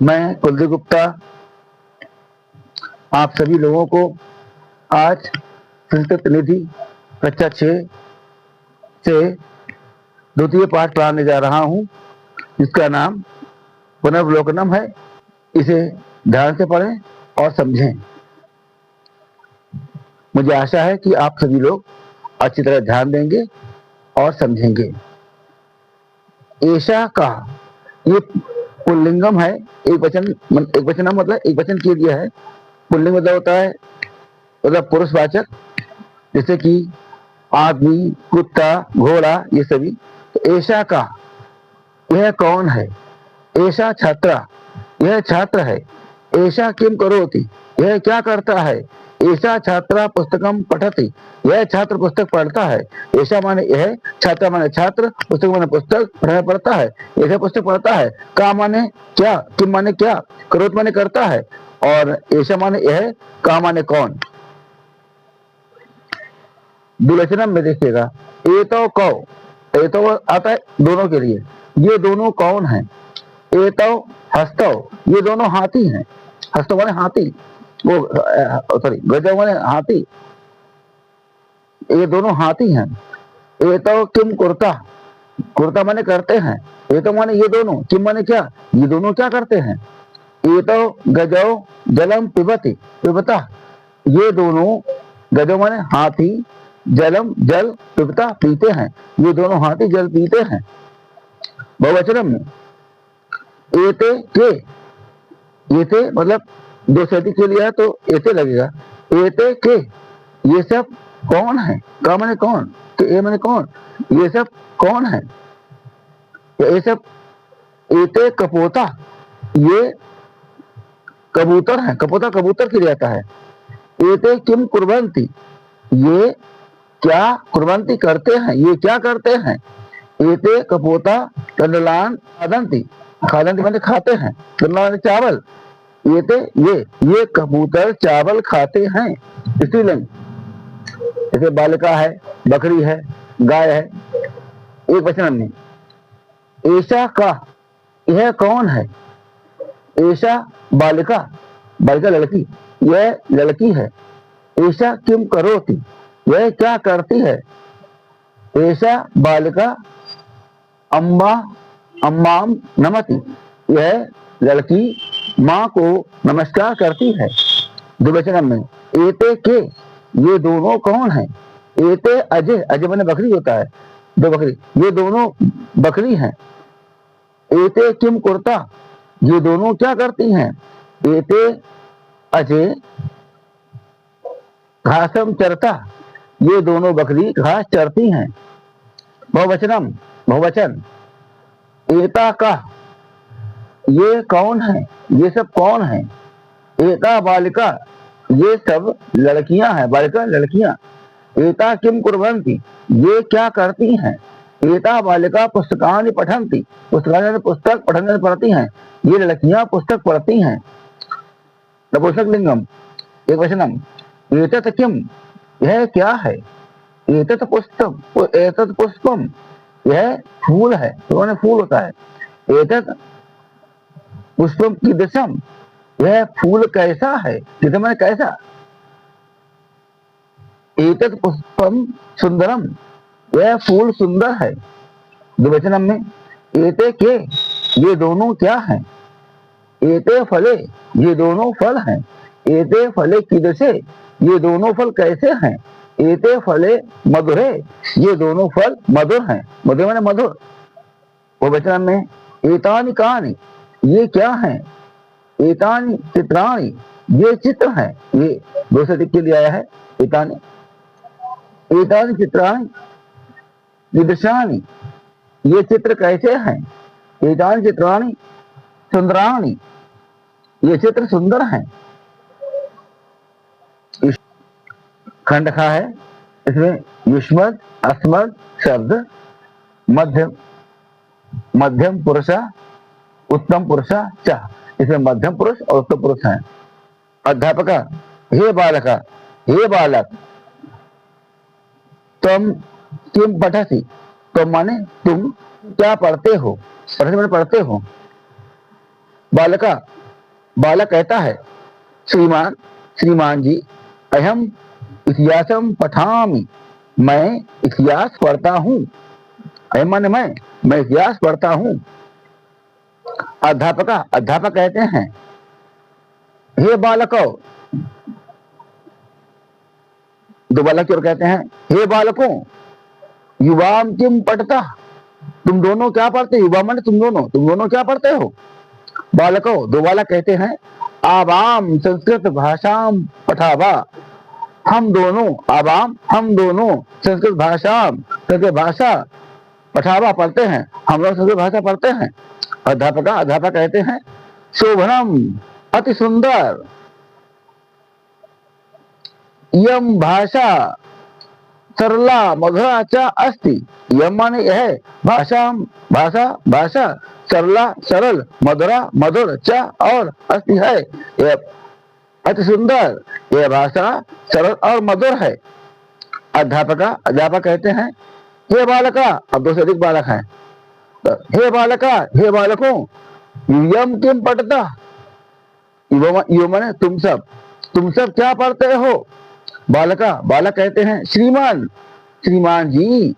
मैं कुलदीप गुप्ता आप सभी लोगों को आज संस्कृत निधि कक्षा 6 से द्वितीय पाठ पढ़ाने जा रहा हूँ, जिसका नाम पुनर्वलोकनम है। इसे ध्यान से पढ़ें और समझें। मुझे आशा है कि आप सभी लोग अच्छी तरह ध्यान देंगे और समझेंगे। ऐसा का ये पुल्लिंगम है, एक वचन मतलब एक वचन के लिए है। पुल्लिंग मतलब होता है मतलब पुरुषवाचक, जैसे कि आदमी, कुत्ता, घोड़ा, ये सभी। तो ऐसा का यह कौन है? ऐसा छात्रा यह छात्र है। ऐसा किम करोति यह क्या करता है? ऐसा छात्रा पुस्तकम पठति यह छात्र पुस्तक पढ़ता है। ऐसा माने यह, छात्रा माने छात्र, पुस्तक माने पुस्तक, पढ़ना पढ़ता है। ऐसा पुस्तक पढ़ता है। का माने क्या, किम माने क्या, करोत माने करता है, और ऐसा माने यह, का माने कौन। द्विवचन में देखिएगा, एतो कौ, एतो आता है दोनों के लिए। ये दोनों कौन है? एतो हस्तो, ये दोनों हाथी हैं। हस्तो माने हाथी, वो सॉरी गजो माने हाथी, ये दोनों हाथी हैं। एतो किम कुर्ता, कुर्ता माने करते हैं। एतो माने ये दोनों, किम माने क्या, ये दोनों क्या करते हैं। एतो गजो जलम पिबति पिबता, ये दोनों, गजो माने हाथी, जलम जल, पिबता पीते हैं। ये दोनों हाथी जल पीते हैं। बहुवचन में एते के, एते मतलब दो से अधिक के लिए है तो एते लगेगा। एते के ये सब कौन है? का माने कौन, के ए माने कौन, ये सब कौन है? ये सब एते कपोता, ये कबूतर है। कपोता कबूतर के लिए आता है। एते किम कुर्वन्ति ये क्या कुर्वन्ति करते हैं, ये क्या करते हैं। एते कपोता तंडलान खादंती, खादंती माने खाते हैं, तंडलान चावल। ये कबूतर चावल खाते हैं। स्त्रीलिंग, जैसे बालिका है, बकरी है, गाय है। एक वचन में ऐसा का यह कौन है? ऐसा बालिका, बालिका लड़की, यह लड़की है। ऐसा किम करोति यह क्या करती है। ऐसा बालिका अम्मा अम्माम नमति यह लड़की माँ को नमस्कार करती है। द्विवचन में एते के ये दोनों कौन है? एते अजय, अजय माने बकरी होता है, दो बकरी, ये दोनों बकरी हैं। एते किम कुर्ता ये दोनों क्या करती हैं। एते अजय घासम चरता ये दोनों बकरी घास चरती हैं। बहुवचनम, बहुवचन एता का ये कौन है, ये सब कौन है। एता बालिका ये सब लड़कियां हैं, बालिका लड़कियां। एता किम कुर्वन्ति ये क्या करती हैं। एता बालिका पुस्तकानि पठन्ति पुस्तकानि पुस्तक पठन पढ़ती हैं। ये लड़कियां पुस्तक पढ़ती हैं। नपुंसक लिंगम, एक वचनम एतत् किम यह क्या है। एतत् पुष्पम, एतत् पुष्पम यह फूल है, तो फूल होता है। एतत् पुष्पम की दशम यह फूल कैसा है, किसे मैंने कैसा। एतत् पुष्पम सुंदरम यह फूल सुंदर है। द्विवचन में एते के ये दोनों क्या हैं। एते फले ये दोनों फल हैं। एते फले कीदृशे ये दोनों फल कैसे हैं। एते फले मधुरे ये दोनों फल मधुर हैं। मधुर माने मधुर। बहुवचन में एतानि कानि ये क्या हैं। एतानि चित्राणि ये चित्र हैं। ये दो से अधिक के लिए आया है। एतानि, एतानि चित्राणि विदशानि ये चित्र कैसे हैं। एतानि चित्राणि सुंदराणि ये चित्र सुंदर हैं। खंड खा है, इसमें युष्मद अस्मद शब्द मध्यम, मध्यम पुरुषा उत्तम पुरुषा च, इसमें मध्यम पुरुष और उत्तम पुरुष हैं। अध्यापका हे बालका, हे बालक तुम किम पठसी, तुम माने तुम क्या पढ़ते हो, पढ़ते माने पढ़ते हो। बालका, बालक कहता है, श्रीमान, श्रीमान जी, अहम इतिहासम पठामि, मैं इतिहास पढ़ता हूँ। अहम माने मैं इतिहास पढ़ता हूँ। अध्यापका, अध्यापक कहते हैं, हे बालको, दो बालक और कहते हैं, हे बालकों, युवाम किम पढ़ता, तुम दोनों क्या पढ़ते, युवा माने तुम दोनों क्या पढ़ते हो। बालको, दो बालक कहते हैं, आवाम संस्कृत भाषा पठावा, हम दोनों, आवाम हम दोनों, संस्कृत भाषा पठावा पढ़ते हैं, हम लोग संस्कृत भाषा पढ़ते हैं। अध्यापका, अध्यापक कहते हैं, शोभनम, अति सुंदर, यम भाषा सरला मधुरा च अस्ति, यम माने यह भाषा, भाषा सरला सरल, मधुरा मधुर, च और अस्ति है, यह अति सुंदर, यह भाषा सरल और मधुर है। अध्यापका, अध्यापक कहते हैं, हे बालका, अब दो से अधिक बालक हैं, हे बालका, हे बालकों, यम किम पढ़ता, यो माने तुम सब क्या पढ़ते हो। बालका, बालक कहते हैं, श्रीमान, श्रीमान जी,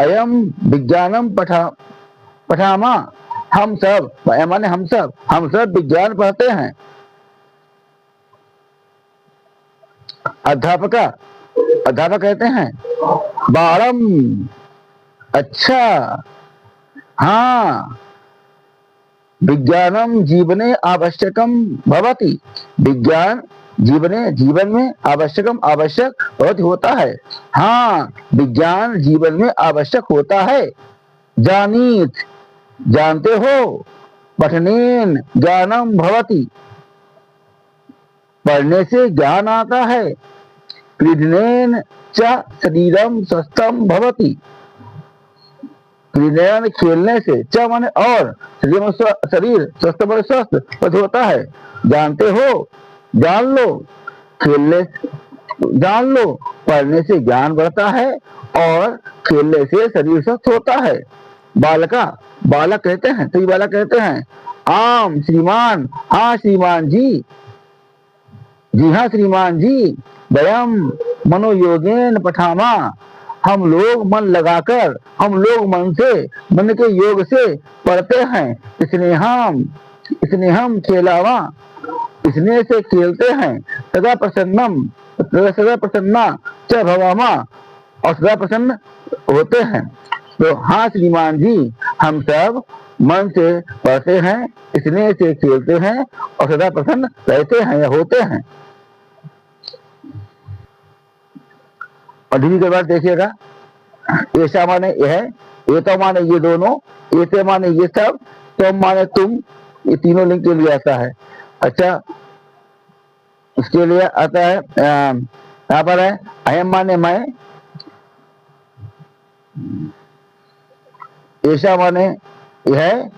अयम विज्ञानम पठामा, हम सब माने हम सब विज्ञान पढ़ते हैं। अध्यापका, अध्यापक कहते हैं, बारम, अच्छा, हाँ, विज्ञानम जीवने आवश्यकम भवति, विज्ञान जीवन में आवश्यकम आवश्यक बहुत होता है। हाँ, विज्ञान जीवन में आवश्यक होता है। जानीत, जानते हो, पठनेन ज्ञानम भवति, पढ़ने से ज्ञान आता है। क्रीडनेन च शरीरम स्वस्थम भवति, क्रीडन खेलने से, च माने और, शरीर स्वस्थ बड़े स्वस्थ होता है। जानते हो, जान लो, खेलने जान लो, पढ़ने से ज्ञान बढ़ता है और खेलने से शरीर स्वस्थ होता है। बालका, बालक कहते हैं, तो बालक कहते हैं, आम श्रीमान, हाँ श्रीमान जी, जी हाँ श्रीमान जी, वयम मनोयोगेन पठामा, हम लोग मन लगाकर, हम लोग मन के योग से पढ़ते हैं। इसने हम खेलावा, इसने से खेलते हैं। सदा प्रसन्ना च भवामा, और सदा प्रसन्न होते हैं। तो हाँ श्रीमान जी, हम सब मन से पढ़ते हैं, इसने से खेलते हैं और सदा प्रसन्न रहते हैं या होते हैं। और ढीली के बाद देखिएगा, ऐसा माने यह, ये तो माने ये दोनों, ऐसे माने ये सब, तुम माने तुम, ये तीनों लिंग के लिए आता है। अच्छा, इसके लिए आता है, यहाँ पर है, अयम माने मैं, ऐसा माने यह,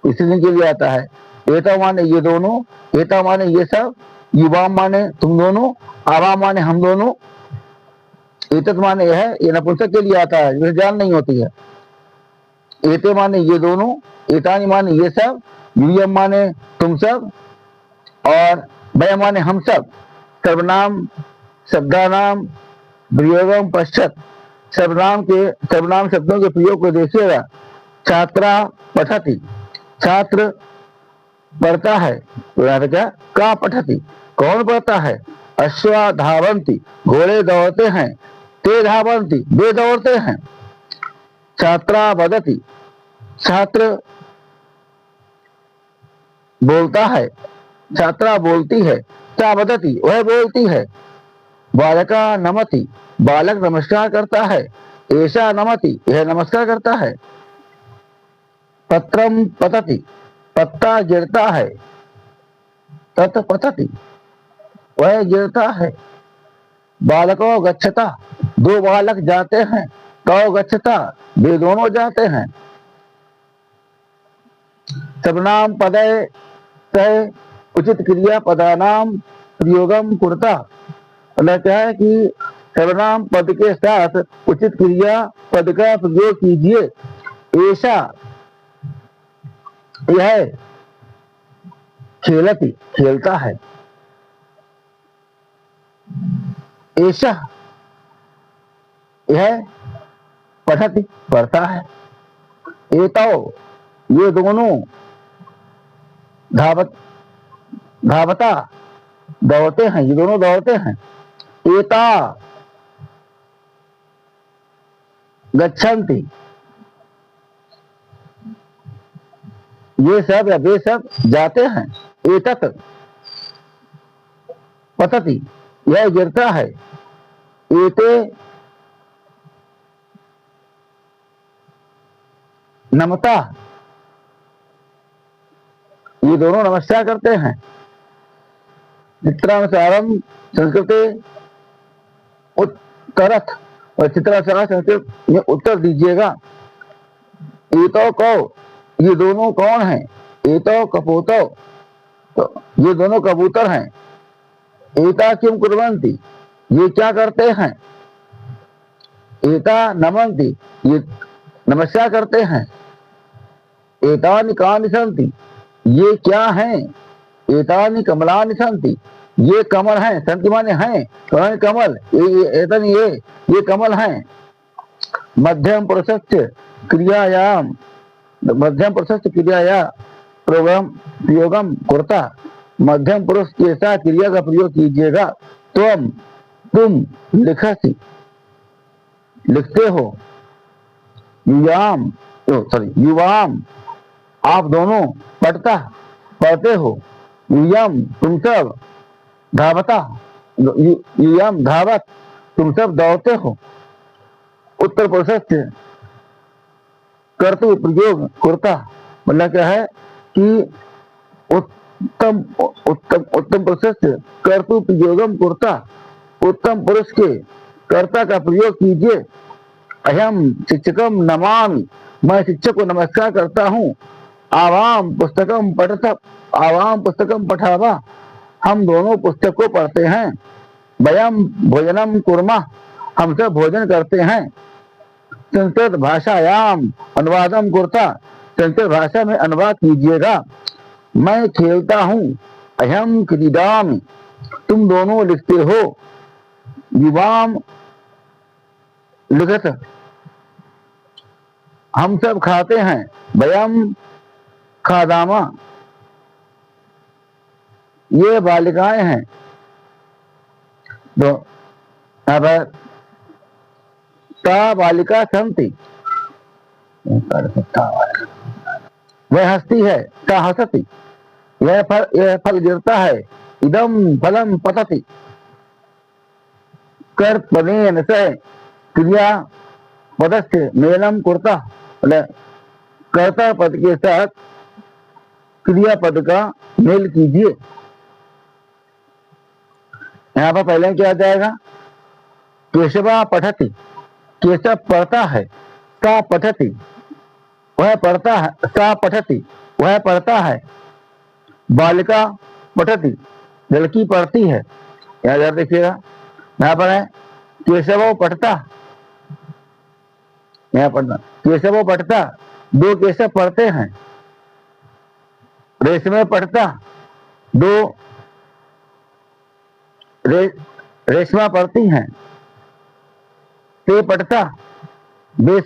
इस लिंग के लिए आता है। एता माने ये दोनों, एता माने ये सब, युवा माने तुम दोनों, आवा माने हम दोनों, एतत माने यह, ये नपुंसक के लिए आता है, जिसे जान नहीं होती है। एते माने ये दोनों, एतानी माने ये सब, यूयम माने तुम सब, और वय माने हम सब। सर्वनाम शब्दानाम प्रयोगम पश्चात, सर्वनाम शब्दों के प्रयोग को देखिएगा। छात्रा पठति, छात्र पढ़ता है, तो यहाँ पे क्या, का पठति, कौन पढ़ता है। अश्वा धावंती, घोड़े दौड़ते हैं। ते धावंती, वे दौड़ते हैं। छात्रा वदति, छात्र बोलता है, छात्रा बोलती है। ता वदति, वह बोलती है। बालका नमति, बालक नमस्कार करता है। ऐसा नमति, यह नमस्कार करता है। पत्रम पतति, पत्ता गिरता है। तत् पतति, वह गिरता है। बालको गच्छता, दो बालक जाते हैं। तो गच्छता, वे दोनों जाते हैं। सर्वनाम पदे तय उचित क्रिया पदानाम प्रयोगम कुर्ता, मतलब क्या है कि सर्वनाम पद के साथ उचित क्रिया पद का प्रयोग कीजिए। ऐसा, यह खेलती खेलता है, ऐसा यह पठती पढ़ता है, एतौ ये दोनों धावत धावता दौड़ते हैं, ये दोनों दौड़ते हैं, एता गच्छन्ति ये सब या वे सब जाते हैं, एतत पतति यह गिरता है, एते नमता ये दोनों नमस्कार करते हैं। चित्रानुसारम संस्कृते उत्तरथ और चित्रानुसार संस्कृत में उत्तर दीजिएगा। एतो कौ ये दोनों कौन है? एतो कपोतो तो ये दोनों कबूतर हैं। एता किम कुर्वन्ति ये क्या करते हैं? एता नमन्ति ये नमस्कार करते हैं। एतानि कानि सन्ति ये क्या हैं? एतानि कमलानि सन्ति ये कमल हैं, संति माने हैं, कमल एतनि ये कमल हैं। मध्यम पुरुषस्य क्रियायाम मध्यम पुरुषस्य क्रियाया प्रयोगम कुर्ता मध्यम पुरुष के साथ क्रिया का प्रयोग कीजिएगा। तुम लिखसी लिखते हो, युवाम आप दोनों पढ़ते हो, युयम तुम सब धावता युयम धावत तुम सब दौड़ते हो। उत्तर पुरुषस्य कर्तु प्रयोग कुर्ता मतलब क्या है कि उत्तम पुरुषस्य कर्तु प्रयोगम कुर्ता उत्तम पुरुष के कर्ता का प्रयोग कीजिए। अहम शिक्षकम नमामि मैं शिक्षक को नमस्कार करता हूँ। आवाम पुस्तकम पठावा हम दोनों पुस्तक को पढ़ते हैं। वयम भोजनम कुर्मा हम सब भोजन करते हैं। संस्कृत भाषायाम अनुवादम कुर्ता संस्कृत भाषा में अनुवाद कीजिएगा। मैं खेलता हूँ। अहम क्रीडामि तुम दोनों लिखते हो। युवाम लिखत हम सब खाते हैं। वयम खादामा ये बालिकाएं हैं। तो अब ता बालिका संति वह हंसती है। ता हंसती यह फल गिरता है। इदम फलम पतति कर पदेन से क्रिया पदस्य मेलम कुर्ता कर्ता पद के साथ क्रिया पद का मेल कीजिए। यहाँ पर पहले क्या जाएगा? केशवा पठति केशव पढ़ता है। सा पठति वह पढ़ता है। सा पठति वह पढ़ता है। बालिका पठति लड़की पढ़ती है। यहाँ जरा देखिएगा, यहाँ पर है केशव पढ़ता, यहाँ पढ़ना केशव पढ़ता दो केशव पढ़ते हैं। रेशमे पढ़ता दो रेशमा पढ़ती हैं। ते पढ़ता वे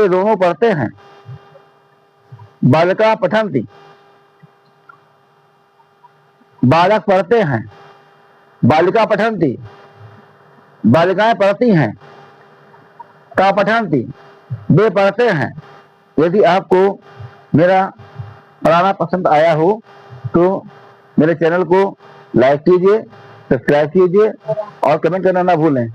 दोनों पढ़ते हैं। बालिका पठन्ति बालक पढ़ते हैं। बालिका पठन्ति बालिकाएं पढ़ती हैं। का पठन्ति वे पढ़ते हैं। यदि आपको मेरा पढ़ाना पसंद आया हो तो मेरे चैनल को लाइक कीजिए, सब्सक्राइब कीजिए और कमेंट करना ना भूलें।